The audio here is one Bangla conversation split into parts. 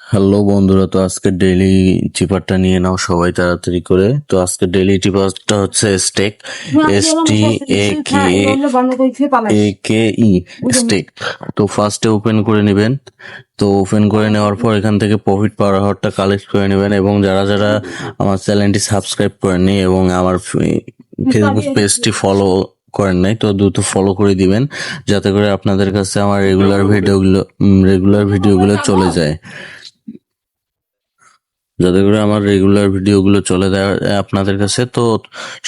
হ্যালো বন্ধুরা, তো আজকে ডেইলি চিপারটা নিয়ে নাও সবাই তাড়াতাড়ি করে। তো আজকে ডেইলি চিপারটা হচ্ছে স্টেক, STAKE স্টেক। তো ফার্স্টে ওপেন করে নেবেন। তো ওপেন করে নেওয়ার পর এখান থেকে প্রফিট পাওয়ার হারটা কালেক্ট করে নেবেন, এবং যারা যারা আমার চ্যানেলটি সাবস্ক্রাইব করেননি এবং আমার ফেসবুক পেজটি ফলো করেন নাই, তো দ্রুত ফলো করে দিবেন, যাতে করে আপনাদের কাছে আমার রেগুলার ভিডিওগুলো চলে যায়, যাতে করে আমার রেগুলার ভিডিওগুলো চলে যায় আপনাদের কাছে। তো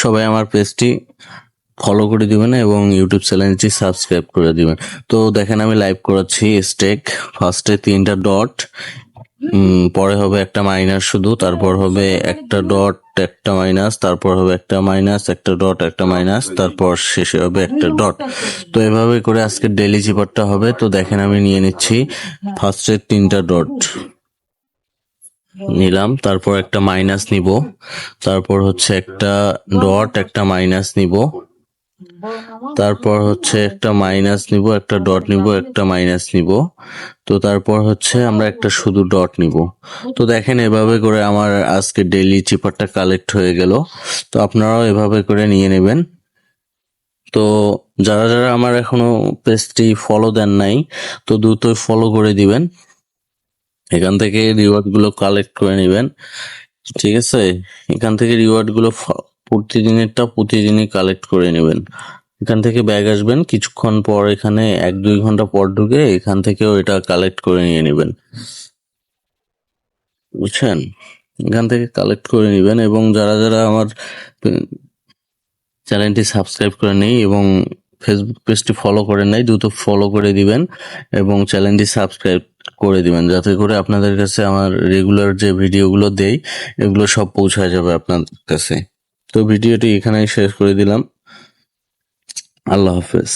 সবাই আমার পেজটি ফলো করে দিবেন এবং ইউটিউব চ্যানেলটি সাবস্ক্রাইব করে দিবেন। তো দেখেন আমি লাইভ করাচ্ছি স্টেক। ফার্স্টে 3টা ডট, পরে হবে একটা মাইনাস শুধু, তারপর হবে একটা ডট একটা মাইনাস, তারপর হবে একটা মাইনাস একটা ডট একটা মাইনাস, তারপর শেষে হবে একটা ডট। তো এভাবে করে আজকে ডেইলি চিপারটা হবে। তো দেখেন আমি নিয়ে নিচ্ছি। ফার্স্টে 3টা ডট নিলাম, তারপর একটা মাইনাস নিব, তারপর হচ্ছে একটা ডট একটা মাইনাস নিব, তারপর হচ্ছে একটা মাইনাস নিব, একটা ডট নিব, একটা মাইনাস নিব, তো তারপর হচ্ছে আমরা একটা শুধু ডট নিব। তো দেখেন এভাবে করে আমার আজকে ডেইলি চিপারটা কালেক্ট হয়ে গেল। তো আপনারাও এভাবে করে নিয়ে নেবেন। তো যারা যারা আমার এখনো পেজটি ফলো দেন নাই, তো দ্রুতই ফলো করে দিবেন, এখান থেকে রিওয়ার্ড গুলো কালেক্ট করে নেবেন। ঠিক আছে, এখান থেকে রিওয়ার্ড গুলো প্রতিদিনেরটা প্রতিদিনই কালেক্ট করে নেবেন। এখান থেকে ব্যাগ আসবেন কিছুক্ষণ পর, এখানে 1-2 ঘন্টা পর ঢুকে এখান থেকেও এটা কালেক্ট করে নিয়ে নেবেন, বুঝছেন? এখান থেকে কালেক্ট করে নেবেন, এবং যারা যারা আমার চ্যানেলটি সাবস্ক্রাইব করে নেই এবং ফেসবুক পেজটি ফলো করেন নাই, দ্রুত ফলো করে দিবেন এবং চ্যানেলটি সাবস্ক্রাইব করে দিবেন, যাতে করে আপনাদের কাছে আমার রেগুলার যে ভিডিওগুলো দেই এগুলো সব পৌঁছায় যাবে আপনাদের কাছে। তো ভিডিওটি এখানেই শেষ করে দিলাম। আল্লাহ হাফেজ।